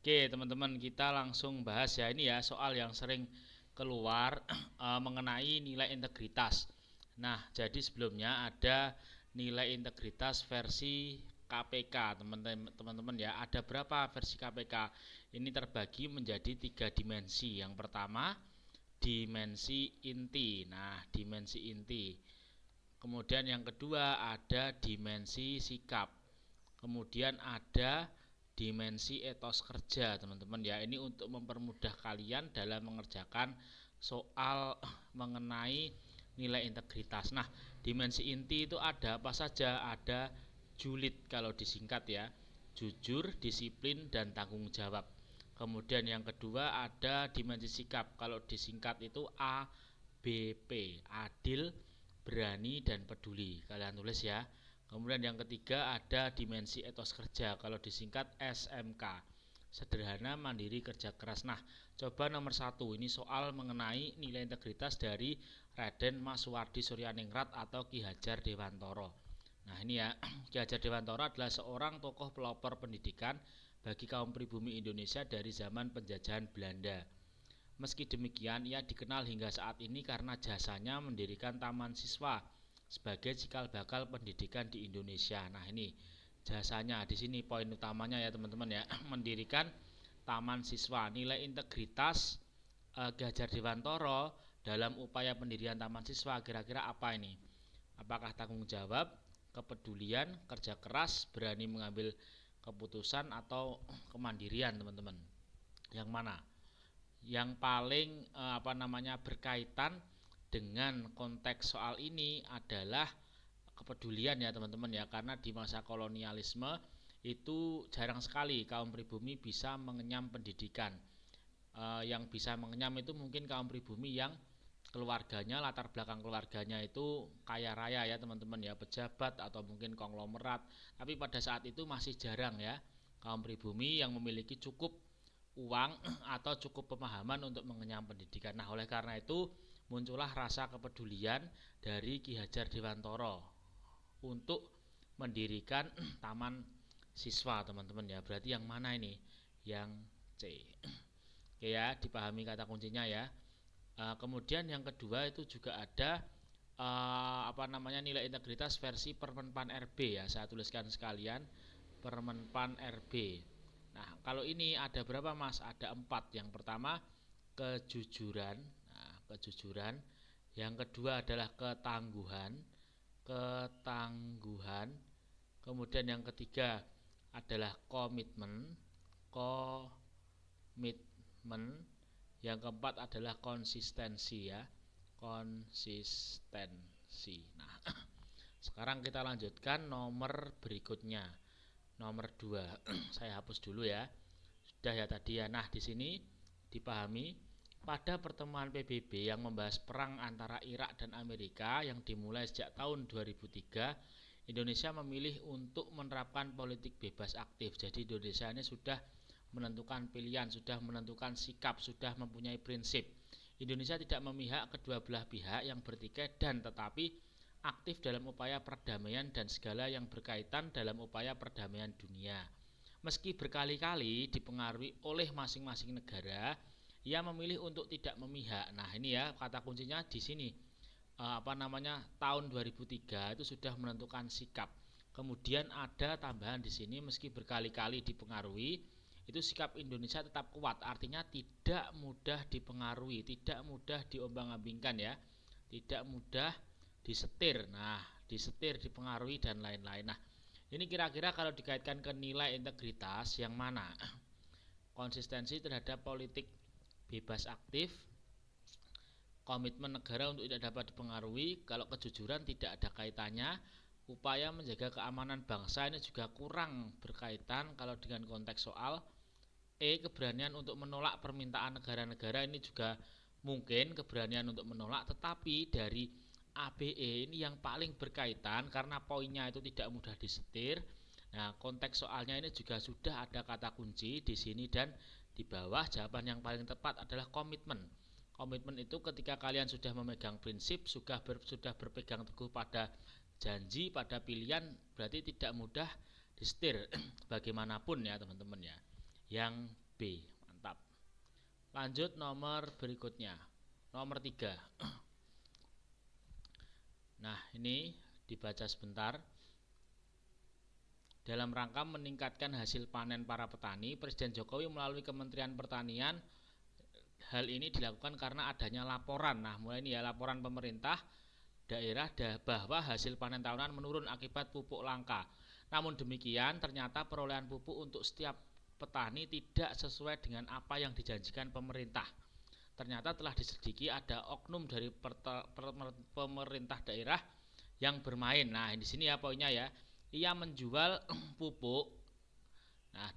Oke, teman-teman, kita langsung bahas ya ini ya soal yang sering keluar mengenai nilai integritas. Nah, jadi sebelumnya ada nilai integritas versi KPK, teman-teman ya. Ada berapa versi KPK? Ini terbagi menjadi 3 dimensi. Yang pertama, dimensi inti. Nah, dimensi inti. Kemudian yang kedua ada dimensi sikap. Kemudian ada dimensi etos kerja, teman-teman ya. Ini untuk mempermudah kalian dalam mengerjakan soal mengenai nilai integritas. Nah, dimensi inti itu ada apa saja? Ada julid kalau disingkat ya. Jujur, disiplin, dan tanggung jawab. Kemudian yang kedua ada dimensi sikap. Kalau disingkat itu ABP, adil, berani, dan peduli. Kalian tulis ya. Kemudian yang ketiga ada dimensi etos kerja, kalau disingkat SMK, sederhana, mandiri, kerja keras. Nah, coba nomor 1, ini soal mengenai nilai integritas dari Raden Masuwardi Suryaningrat atau Ki Hajar Dewantoro. Nah ini ya, Ki Hajar Dewantoro adalah seorang tokoh pelopor pendidikan bagi kaum pribumi Indonesia dari zaman penjajahan Belanda. Meski demikian, ia dikenal hingga saat ini karena jasanya mendirikan Taman Siswa sebagai cikal bakal pendidikan di Indonesia. Nah, ini jasanya di sini poin utamanya ya, teman-teman ya. Mendirikan Taman Siswa. Nilai integritas Ki Hajar Dewantoro dalam upaya pendirian Taman Siswa kira-kira apa ini? Apakah tanggung jawab, kepedulian, kerja keras, berani mengambil keputusan, atau kemandirian, teman-teman? Yang mana? Yang paling berkaitan dengan konteks soal ini adalah kepedulian ya, teman-teman ya, karena di masa kolonialisme itu jarang sekali kaum pribumi bisa mengenyam pendidikan. Yang bisa mengenyam itu mungkin kaum pribumi yang keluarganya, latar belakang keluarganya itu kaya raya ya, teman-teman ya, pejabat atau mungkin konglomerat. Tapi pada saat itu masih jarang ya kaum pribumi yang memiliki cukup uang atau cukup pemahaman untuk mengenyam pendidikan. Nah, oleh karena itu muncullah rasa kepedulian dari Ki Hajar Dewantoro untuk mendirikan Taman Siswa, teman-teman ya. Berarti yang mana ini? Yang C. Oke ya, dipahami kata kuncinya ya. Kemudian yang kedua itu juga ada nilai integritas versi Permenpan RB ya. Saya tuliskan sekalian, Permenpan RB. Nah, kalau ini ada berapa, Mas? Ada 4. Yang pertama kejujuran. Nah, kejujuran. Yang kedua adalah ketangguhan. Ketangguhan. Kemudian yang ketiga adalah komitmen. Komitmen. Yang keempat adalah konsistensi ya. Konsistensi. Nah, sekarang kita lanjutkan nomor berikutnya. Nomor 2. Saya hapus dulu ya. Sudah ya tadi ya. Nah, di sini dipahami pada pertemuan PBB yang membahas perang antara Irak dan Amerika yang dimulai sejak tahun 2003, Indonesia memilih untuk menerapkan politik bebas aktif. Jadi Indonesia ini sudah menentukan pilihan, sudah menentukan sikap, sudah mempunyai prinsip. Indonesia tidak memihak kedua belah pihak yang bertikai dan tetapi aktif dalam upaya perdamaian dan segala yang berkaitan dalam upaya perdamaian dunia. Meski berkali-kali dipengaruhi oleh masing-masing negara, ia memilih untuk tidak memihak. Nah, ini ya kata kuncinya di sini. Tahun 2003 itu sudah menentukan sikap. Kemudian ada tambahan di sini, meski berkali-kali dipengaruhi, itu sikap Indonesia tetap kuat. Artinya tidak mudah dipengaruhi, tidak mudah diombang-ambingkan ya. Tidak mudah disetir. Nah, disetir, dipengaruhi dan lain-lain. Nah, ini kira-kira kalau dikaitkan ke nilai integritas yang mana? Konsistensi terhadap politik bebas aktif, komitmen negara untuk tidak dapat dipengaruhi. Kalau kejujuran tidak ada kaitannya. Upaya menjaga keamanan bangsa ini juga kurang berkaitan kalau dengan konteks soal. Keberanian untuk menolak permintaan negara-negara ini juga mungkin keberanian untuk menolak, tetapi dari ABE ini yang paling berkaitan karena poinnya itu tidak mudah disetir. Nah, konteks soalnya ini juga sudah ada kata kunci di sini dan di bawah. Jawaban yang paling tepat adalah komitmen. Komitmen itu ketika kalian sudah memegang prinsip, sudah berpegang teguh pada janji, pada pilihan, berarti tidak mudah disetir bagaimanapun ya, teman-teman ya. Yang B. Mantap. Lanjut nomor berikutnya. Nomor 3. Nah, ini dibaca sebentar. Dalam rangka meningkatkan hasil panen para petani, Presiden Jokowi melalui Kementerian Pertanian, hal ini dilakukan karena adanya laporan. Nah, mulai ini ya, laporan pemerintah daerah bahwa hasil panen tahunan menurun akibat pupuk langka. Namun demikian, ternyata perolehan pupuk untuk setiap petani tidak sesuai dengan apa yang dijanjikan pemerintah. Ternyata telah diselidiki ada oknum dari pemerintah daerah yang bermain. Nah, di sini ya poinnya ya. Ia menjual pupuk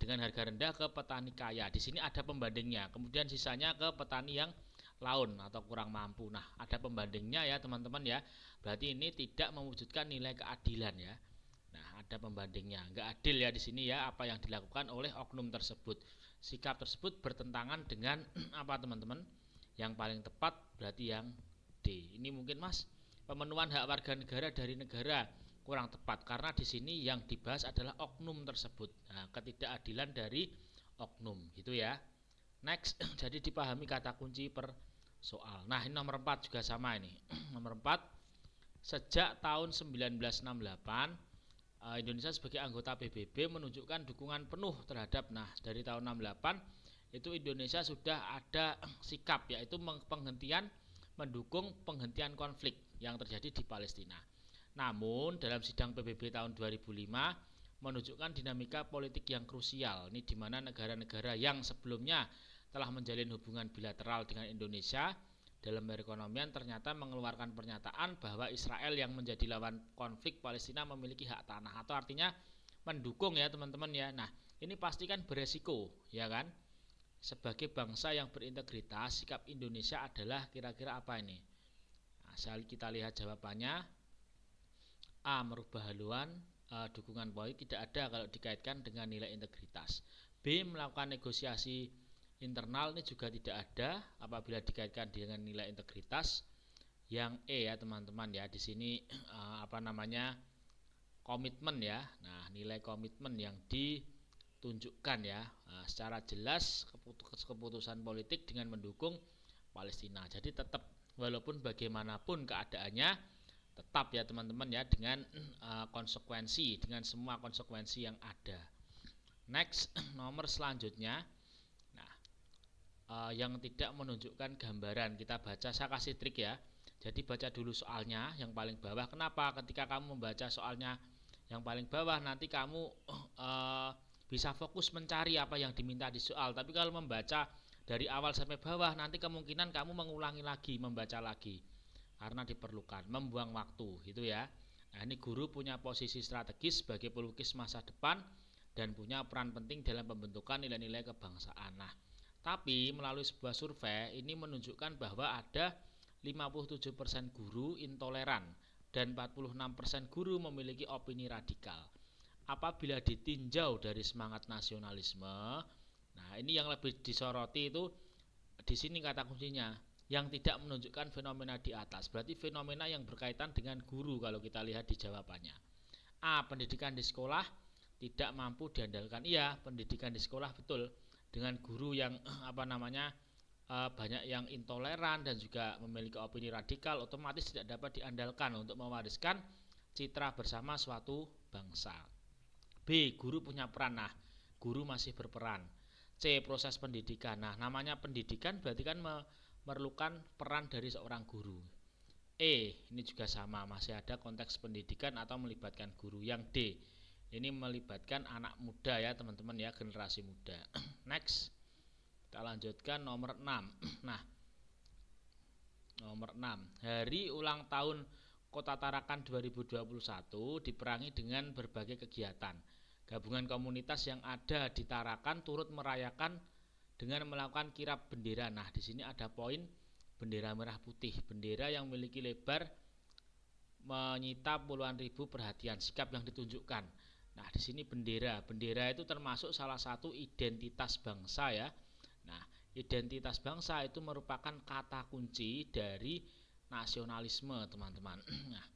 dengan harga rendah ke petani kaya. Di sini ada pembandingnya. Kemudian sisanya ke petani yang laun atau kurang mampu. Nah, ada pembandingnya ya teman-teman ya. Berarti ini tidak mewujudkan nilai keadilan ya. Nah, ada pembandingnya. Enggak adil ya di sini ya apa yang dilakukan oleh oknum tersebut. Sikap tersebut bertentangan dengan apa teman-teman? Yang paling tepat berarti yang D. Ini mungkin Mas, pemenuhan hak warga negara dari negara kurang tepat karena di sini yang dibahas adalah oknum tersebut. Nah, ketidakadilan dari oknum gitu ya. Next, jadi dipahami kata kunci per soal. Nah, ini nomor 4 juga sama ini. Nomor 4, sejak tahun 1968 Indonesia sebagai anggota PBB menunjukkan dukungan penuh terhadap, nah dari tahun 68 itu Indonesia sudah ada sikap yaitu mendukung penghentian konflik yang terjadi di Palestina. Namun dalam sidang PBB tahun 2005 menunjukkan dinamika politik yang krusial. Ini di mana negara-negara yang sebelumnya telah menjalin hubungan bilateral dengan Indonesia dalam perekonomian ternyata mengeluarkan pernyataan bahwa Israel yang menjadi lawan konflik Palestina memiliki hak tanah, atau artinya mendukung ya teman-teman ya. Nah, ini pasti kan beresiko ya kan. Sebagai bangsa yang berintegritas, sikap Indonesia adalah kira-kira apa ini? Nah, kita lihat jawabannya. A. Merubah haluan dukungan politik tidak ada kalau dikaitkan dengan nilai integritas. B. Melakukan negosiasi internal ini juga tidak ada apabila dikaitkan dengan nilai integritas. Yang E ya teman-teman ya, di sini komitmen ya. Nah, nilai komitmen yang ditunjukkan ya secara jelas keputusan politik dengan mendukung Palestina. Jadi tetap walaupun bagaimanapun keadaannya, tetap ya teman-teman ya dengan konsekuensi, dengan semua konsekuensi yang ada. Next, nomor selanjutnya. Nah, yang tidak menunjukkan gambaran, kita baca, saya kasih trik ya. Jadi baca dulu soalnya yang paling bawah. Kenapa? Ketika kamu membaca soalnya yang paling bawah, nanti kamu bisa fokus mencari apa yang diminta di soal. Tapi kalau membaca dari awal sampai bawah, nanti kemungkinan kamu mengulangi lagi, membaca lagi. Karena diperlukan, membuang waktu gitu ya. Nah, ini guru punya posisi strategis sebagai pelukis masa depan dan punya peran penting dalam pembentukan nilai-nilai kebangsaan. Nah, tapi melalui sebuah survei ini menunjukkan bahwa ada 57% guru intoleran dan 46% guru memiliki opini radikal. Apabila ditinjau dari semangat nasionalisme, nah ini yang lebih disoroti itu di sini kata kuncinya, yang tidak menunjukkan fenomena di atas. Berarti fenomena yang berkaitan dengan guru kalau kita lihat di jawabannya. A. Pendidikan di sekolah tidak mampu diandalkan. Iya, pendidikan di sekolah betul. Dengan guru yang banyak yang intoleran dan juga memiliki opini radikal, otomatis tidak dapat diandalkan untuk mewariskan citra bersama suatu bangsa. B. Guru punya peran. Nah, guru masih berperan. C. Proses pendidikan. Nah, namanya pendidikan berarti kan memerlukan peran dari seorang guru. E. Ini juga sama, masih ada konteks pendidikan atau melibatkan guru. Yang D. Ini melibatkan anak muda ya teman-teman ya, generasi muda. Next, kita lanjutkan nomor 6. Nah, nomor 6, hari ulang tahun Kota Tarakan 2021 diperangi dengan berbagai kegiatan. Gabungan komunitas yang ada di Tarakan turut merayakan dengan melakukan kirap bendera. Nah, di sini ada poin bendera merah putih, bendera yang memiliki lebar menyita puluhan ribu perhatian, sikap yang ditunjukkan. Nah, di sini bendera itu termasuk salah satu identitas bangsa ya. Nah, identitas bangsa itu merupakan kata kunci dari nasionalisme, teman-teman. Nah,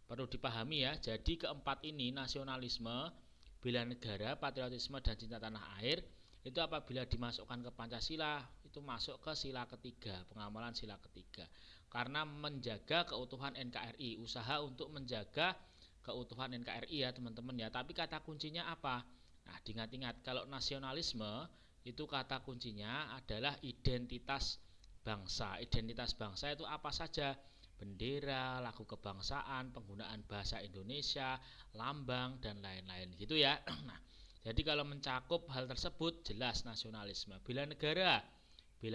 perlu dipahami ya. Jadi keempat ini, nasionalisme, bela negara, patriotisme dan cinta tanah air, itu apabila dimasukkan ke Pancasila itu masuk ke sila ketiga, pengamalan sila ketiga. Karena menjaga keutuhan NKRI, usaha untuk menjaga keutuhan NKRI ya teman-teman ya. Tapi kata kuncinya apa? Nah, diingat-ingat kalau nasionalisme itu kata kuncinya adalah identitas bangsa. Identitas bangsa itu apa saja? Bendera, lagu kebangsaan, penggunaan bahasa Indonesia, lambang dan lain-lain gitu ya. Nah, jadi kalau mencakup hal tersebut jelas nasionalisme. Bela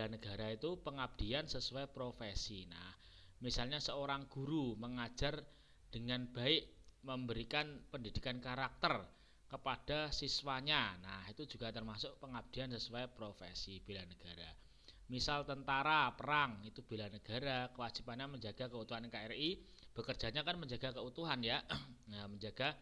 negara itu pengabdian sesuai profesi. Nah, misalnya seorang guru mengajar dengan baik, memberikan pendidikan karakter kepada siswanya. Nah, itu juga termasuk pengabdian sesuai profesi, bela negara. Misal tentara perang itu bela negara, kewajibannya menjaga keutuhan NKRI, bekerjanya kan menjaga keutuhan ya. Nah, menjaga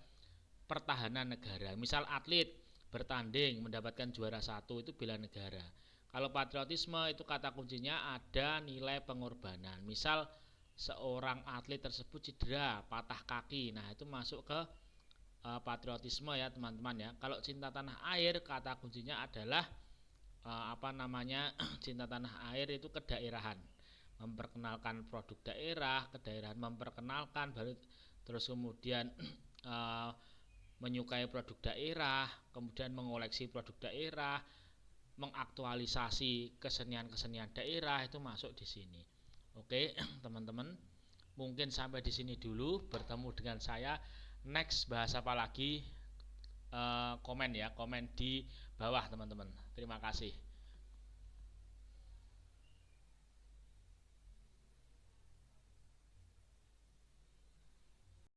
pertahanan negara. Misal atlet bertanding mendapatkan juara 1 itu bela negara. Kalau patriotisme itu kata kuncinya ada nilai pengorbanan. Misal seorang atlet tersebut cedera, patah kaki. Nah, itu masuk ke patriotisme ya, teman-teman ya. Kalau cinta tanah air kata kuncinya adalah cinta tanah air itu kedaerahan, memperkenalkan produk daerah, kedaerahan memperkenalkan baru terus kemudian menyukai produk daerah, kemudian mengoleksi produk daerah, mengaktualisasi kesenian-kesenian daerah itu masuk di sini. Oke, teman-teman, mungkin sampai di sini dulu. Bertemu dengan saya next bahas apa lagi, komen ya, komen di bawah teman-teman. Terima kasih.